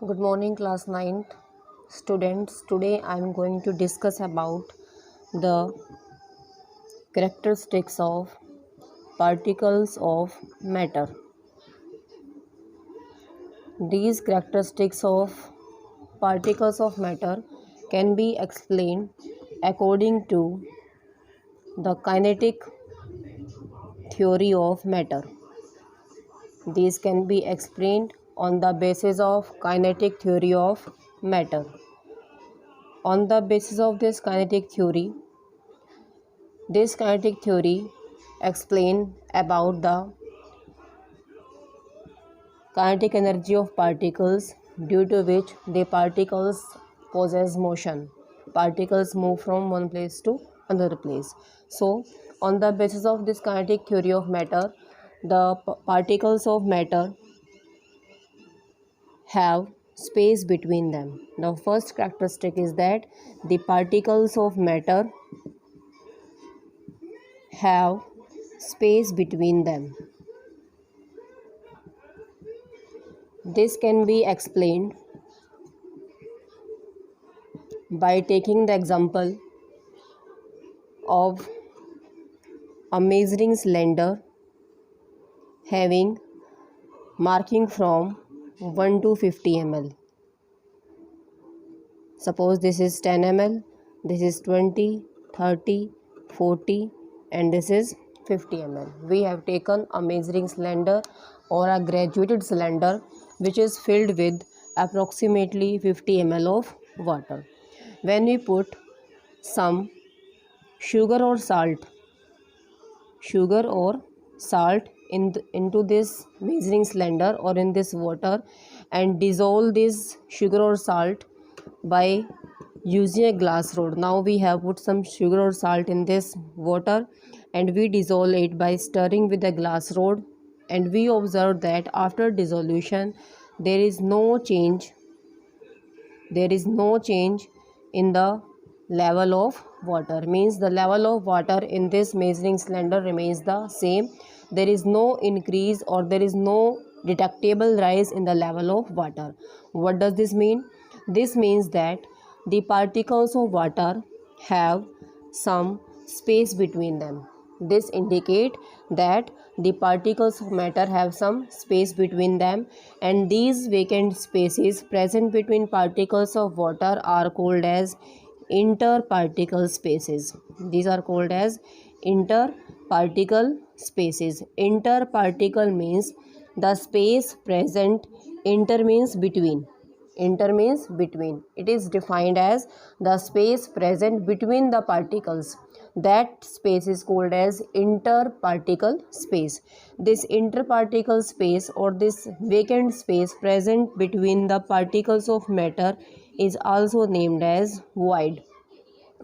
Good morning, class 9th students. Today I am going to discuss about the characteristics of particles of matter. These characteristics of particles of matter can be explained according to the kinetic theory of matter. These can be explained on the basis of kinetic theory of matter. On the basis of this kinetic theory explain about the kinetic energy of particles due to which the particles possess motion. Particles move from one place to another place. So, on the basis of this kinetic theory of matter, the particles of matter have space between them. The first characteristic is that the particles of matter have space between them. This can be explained by taking the example of a measuring cylinder having marking from 1 to 50 ml. Suppose this is 10 ml, this is 20, 30, 40 and this is 50 ml. We have taken a measuring cylinder or a graduated cylinder which is filled with approximately 50 ml of water. When we put some sugar or salt into this measuring cylinder or in this water and dissolve this sugar or salt by using a glass rod. Now we have put some sugar or salt in this water and we dissolve it by stirring with a glass rod, and we observe that after dissolution there is no change in the level of water. Means the level of water in this measuring cylinder remains the same. There is no increase or there is no detectable rise in the level of water. What does this mean? This means that the particles of water have some space between them. This indicates that the particles of matter have some space between them, and these vacant spaces present between particles of water are called as interparticle spaces. These are called as interparticle spaces. Interparticle means the space present. Inter means between. It is defined as the space present between the particles. That space is called as interparticle space. This interparticle space or this vacant space present between the particles of matter is also named as void.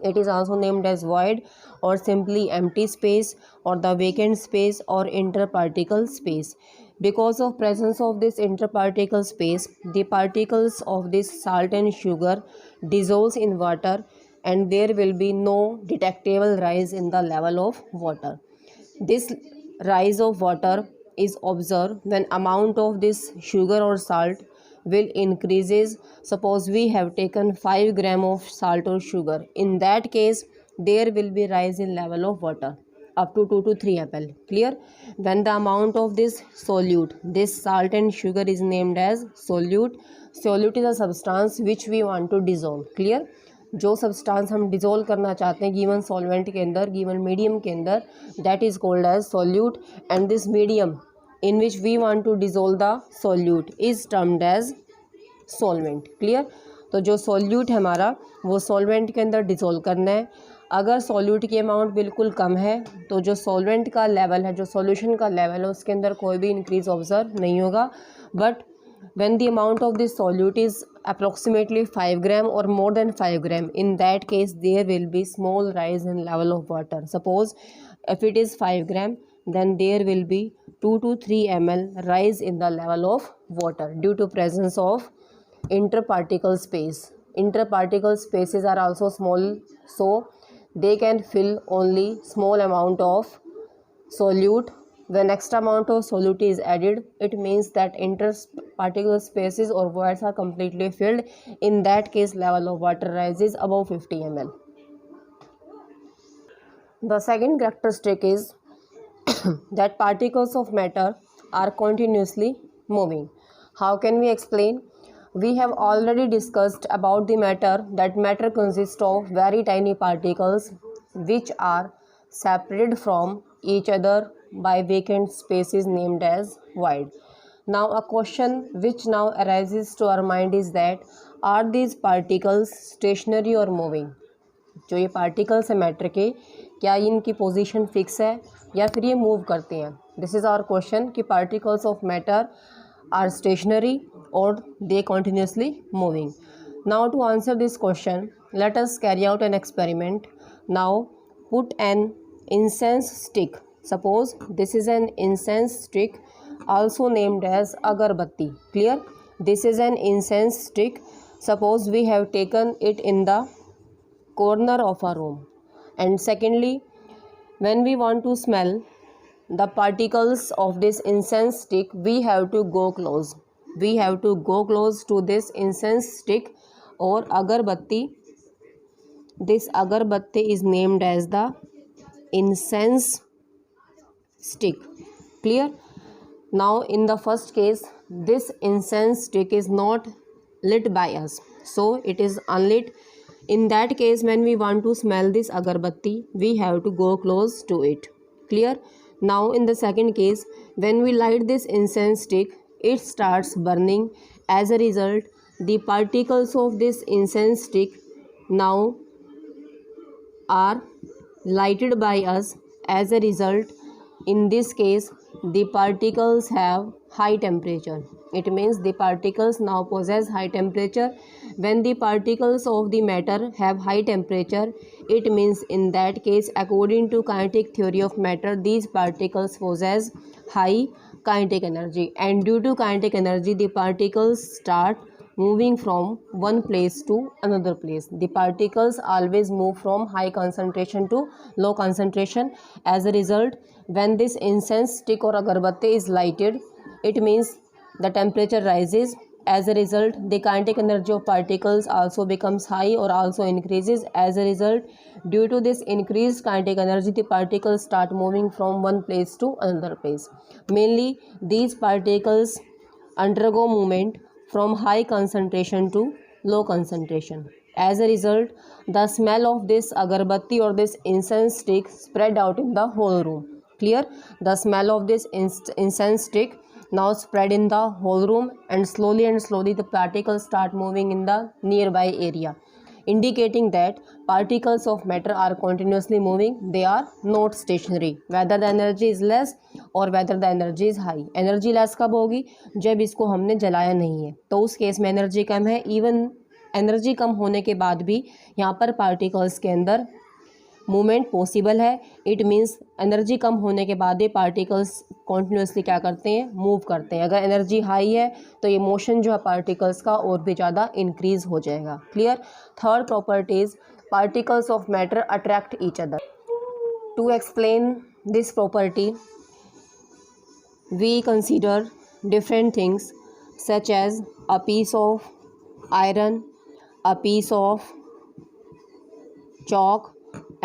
It is also named as void or simply empty space or the vacant space or interparticle space. Because of presence of this interparticle space, the particles of this salt and sugar dissolves in water and there will be no detectable rise in the level of water. This rise of water is observed when amount of this sugar or salt will increases. Suppose we have taken 5 gram of salt or sugar. In that case, there will be rise in level of water up to 2 to 3 ml. Clear? When the amount of this solute, this salt and sugar is named as solute. Solute is a substance which we want to dissolve. Clear? जो substance हम dissolve करना चाहते हैं given solvent के अंदर, given medium के अंदर, that is called as solute, and this medium in which we want to dissolve the solute is termed as solvent. Clear? तो जो solute है हमारा वो solvent के अंदर डिज़ोल्व करना है. अगर solute की अमाउंट बिल्कुल कम है तो जो solvent का लेवल है, जो solution का लेवल है, उसके अंदर कोई भी इंक्रीज ऑब्जर्व नहीं होगा. But when the amount of this solute is approximately 5 gram or more than 5 gram, in that case there will be small rise in level of water. Suppose if it is 5 gram, then there will be 2 to 3 ml rise in the level of water due to presence of interparticle space. Interparticle spaces are also small, so they can fill only small amount of solute. When next amount of solute is added, it means that particle spaces or voids are completely filled. In that case, level of water rises above 50 ml. The second characteristic is that particles of matter are continuously moving. How can we explain? We have already discussed about the matter, that matter consists of very tiny particles which are separated from each other by vacant spaces named as void. Now a question which now arises to our mind is that, are these particles stationary or moving? जो ये particles है matter के, क्या इनकी position fix है या फिर ये मूव करते हैं? दिस इज़ आवर क्वेश्चन कि particles of matter are stationary और they continuously moving. Now to answer this question, let us carry out an experiment. Now put an incense stick. Suppose this is an incense stick, also named as agarbatti. Clear? This is an incense stick. Suppose we have taken it in the corner of a room, and secondly, when we want to smell the particles of this incense stick, we have to go close. We have to go close to this incense stick or agarbatti. This agarbatti is named as the incense stick. Clear? Now in the first case, this incense stick is not lit by us, so it is unlit. In that case, when we want to smell this agarbatti, we have to go close to it. Clear? Now in the second case, when we light this incense stick, it starts burning. As a result, the particles of this incense stick now are lighted by us. As a result, in this case, the particles have high temperature. It means the particles now possess high temperature. When the particles of the matter have high temperature, it means in that case, according to kinetic theory of matter, these particles possess high kinetic energy, and due to kinetic energy, the particles start moving from one place to another place. The particles always move from high concentration to low concentration. As a result, when this incense stick or agarbatti is lighted, it means the temperature rises. As a result, the kinetic energy of particles also becomes high or also increases. As a result, due to this increased kinetic energy, the particles start moving from one place to another place. Mainly, these particles undergo movement from high concentration to low concentration. As a result, the smell of this agarbatti or this incense stick spread out in the whole room. Clear? The smell of this incense stick now spread in the whole room, and slowly the particles start moving in the nearby area, indicating that particles of matter are continuously moving. They are not stationary, whether the energy is less or whether the energy is high. Energy less कब होगी? जब इसको हमने जलाया नहीं है, तो उस केस में एनर्जी कम है. इवन एनर्जी कम होने के बाद भी यहाँ पर पार्टिकल्स के अंदर मूवमेंट पॉसिबल है. इट मीन्स एनर्जी कम होने के बाद ये पार्टिकल्स कॉन्टिन्यूसली क्या करते हैं? मूव करते हैं. अगर एनर्जी हाई है तो ये मोशन जो है पार्टिकल्स का और भी ज़्यादा इंक्रीज हो जाएगा. Clear? Third properties, particles of matter attract each other. To explain this property, we consider different things such as a piece of iron, a piece of chalk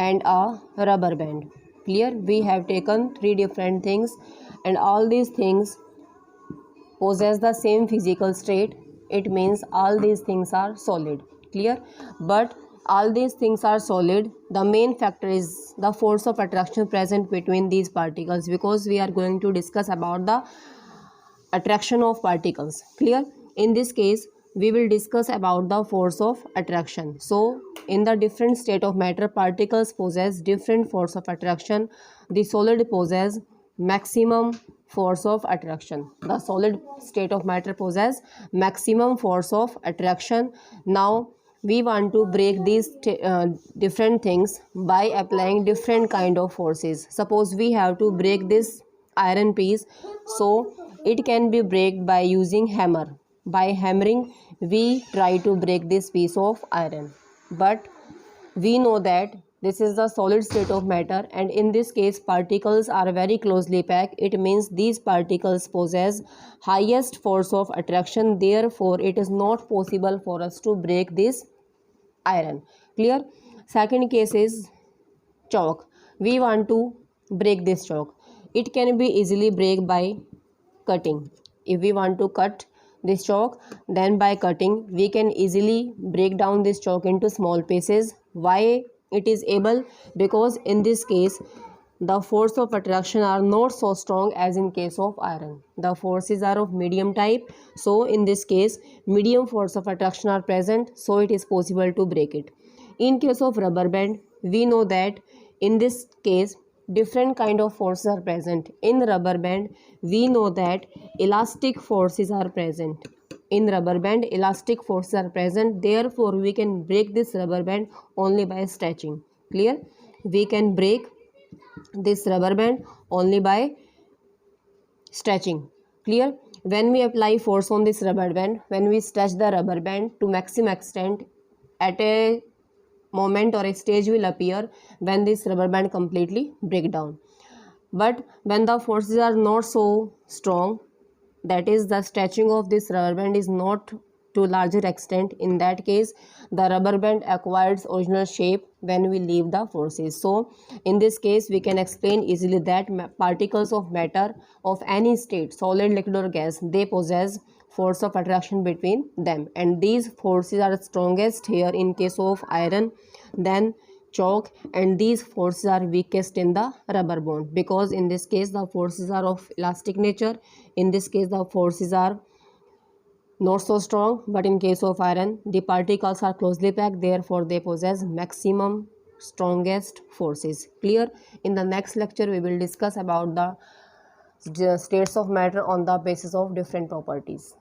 and a rubber band. Clear? We have taken three different things, and all these things possess the same physical state. It means all these things are solid. Clear? But all these things are solid. The main factor is the force of attraction present between these particles, because we are going to discuss about the attraction of particles. Clear? In this case, we will discuss about the force of attraction. So in the different state of matter, particles possess different force of attraction. The solid possess maximum force of attraction. The solid state of matter possess maximum force of attraction. Now we want to break these different things by applying different kind of forces. Suppose we have to break this iron piece, so it can be break by using hammer. By hammering, we try to break this piece of iron, but we know that this is the solid state of matter, and in this case particles are very closely packed. It means these particles possess highest force of attraction, therefore it is not possible for us to break this iron. Clear? Second case is chalk. We want to break this chalk. It can be easily break by cutting. If we want to cut this chalk, then by cutting we can easily break down this chalk into small pieces. Why it is able? Because in this case the force of attraction are not so strong as in case of iron. The forces are of medium type, so in this case medium force of attraction are present, so it is possible to break it. In case of rubber band, we know that in this case different kind of forces are present. In rubber band we know that elastic forces are present. In rubber band elastic forces are present, therefore we can break this rubber band only by stretching. Clear? We can break this rubber band only by stretching. Clear? When we apply force on this rubber band, when we stretch the rubber band to maximum extent, at a moment or a stage will appear when this rubber band completely break down. But when the forces are not so strong, that is the stretching of this rubber band is not to larger extent, in that case the rubber band acquires original shape when we leave the forces. So in this case we can explain easily that particles of matter of any state, solid, liquid or gas, they possess force of attraction between them, and these forces are strongest here in case of iron, then chalk, and these forces are weakest in the rubber bond, because in this case the forces are of elastic nature. In this case the forces are not so strong, but in case of iron the particles are closely packed, therefore they possess maximum strongest forces. Clear? In the next lecture we will discuss about the states of matter on the basis of different properties.